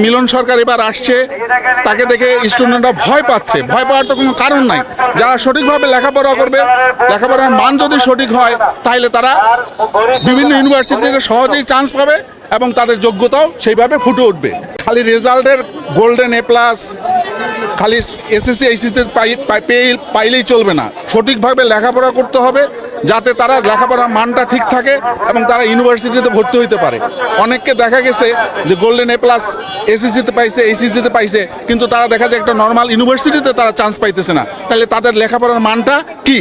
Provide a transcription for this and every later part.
মিলন সরকার এবার আসছে, তাকে দেখে স্টুডেন্টরা ভয় পাচ্ছে। ভয় পাওয়ার তো কোনো কারণ নাই। যারা সঠিকভাবে লেখাপড়া করবে, লেখাপড়ার মান যদি সঠিক হয়, তাহলে তারা বিভিন্ন ইউনিভার্সিটিতে সহজেই চান্স পাবে এবং তাদের যোগ্যতাও সেইভাবে ফুটে উঠবে। খালি রেজাল্টের গোল্ডেন এ প্লাস, খালি এসএসসি এইচএসসিতে পাইলেই চলবে না। সঠিকভাবে লেখাপড়া করতে হবে, যাতে তারা লেখাপড়ার মানটা ঠিক থাকে এবং তারা ইউনিভার্সিটিতে ভর্তি হইতে পারে। অনেককে দেখা গেছে যে গোল্ডেন এ প্লাস এসএসসিতে পাইছে, এইচএসসিতে পাইছে, কিন্তু তারা দেখা যায় একটা নর্মাল ইউনিভার্সিটিতে তারা চান্স পাইতেছে না। তাহলে তাদের লেখাপড়ার মানটা কি?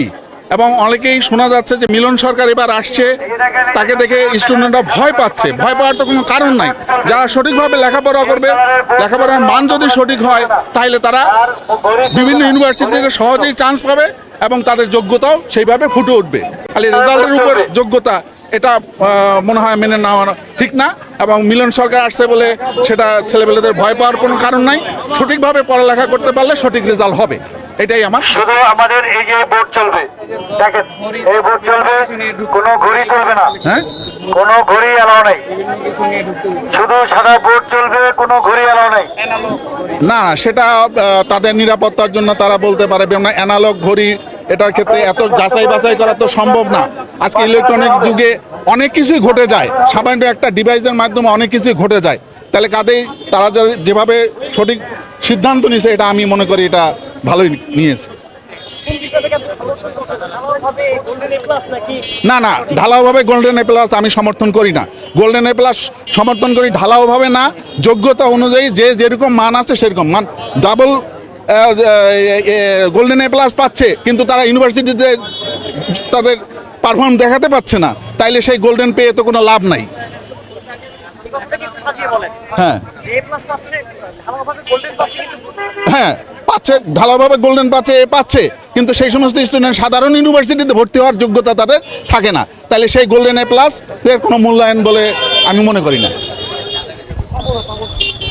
এবং অনেকেই শোনা যাচ্ছে যে মিলন সরকার এবার আসছে, তাকে দেখে স্টুডেন্টরা ভয় পাচ্ছে। ভয় পাওয়ার তো কোনো কারণ নাই। যারা সঠিকভাবে লেখাপড়া করবে, লেখাপড়ার মান যদি সঠিক হয়, তাহলে তারা বিভিন্ন ইউনিভার্সিটিতে সহজেই চান্স পাবে এবং তাদের যোগ্যতাও সেইভাবে ফুটে উঠবে। খালি রেজাল্টের উপর যোগ্যতা, এটা মনে হয় মেনে নেওয়া ঠিক না। এবং মিলন সরকার আসছে বলে সেটা ছেলেপেলেদের ভয় পাওয়ার কোনো কারণ নাই। সঠিকভাবে পড়ালেখা করতে পারলে সঠিক রেজাল্ট হবে, এটাই আমার। শুধু আমাদের এই যে বোর্ড চলবে, দেখেন এই বোর্ড চলবে, কোনো ঘড়ি চলবে না। হ্যাঁ, কোনো ঘড়ি এলাও নাই, শুধু সাদা বোর্ড চলবে, কোনো ঘড়ি এলাও নাই। না, সেটা তাদের নিরাপত্তার জন্য তারা বলতে পারে। যেমন অ্যানালগ ঘড়ি, এটার ক্ষেত্রে এত যাচাই বাছাই করা তো সম্ভব না। আজকে ইলেকট্রনিক যুগে অনেক কিছুই ঘটে যায়, সামান্য একটা ডিভাইসের মাধ্যমে অনেক কিছুই ঘটে যায়। তাহলে কাজেই তারা যেভাবে সঠিক সিদ্ধান্ত নিয়েছে, এটা আমি মনে করি এটা ভালোই নিয়েছে। না না, ঢালাওভাবে গোল্ডেন এ প্লাস আমি সমর্থন করি না। গোল্ডেন এ প্লাস সমর্থন করি ঢালাওভাবে না, যোগ্যতা অনুযায়ী যে যেরকম মান আছে সেরকম মান। ডাবল গোল্ডেন এ প্লাস পাচ্ছে, কিন্তু তারা ইউনিভার্সিটিতে তাদের পারফর্ম দেখাতে পারছে না, তাইলে সেই গোল্ডেন পেয়ে তো কোনো লাভ নাই। হ্যাঁ হ্যাঁ, পাচ্ছে, ঢালাওভাবে গোল্ডেন পাচ্ছে, কিন্তু সেই সমস্ত স্টুডেন্ট সাধারণ ইউনিভার্সিটিতে ভর্তি হওয়ার যোগ্যতা তাদের থাকে না। তাহলে সেই গোল্ডেন এ প্লাস এর কোনো মূল্যায়ন বলে আমি মনে করি না।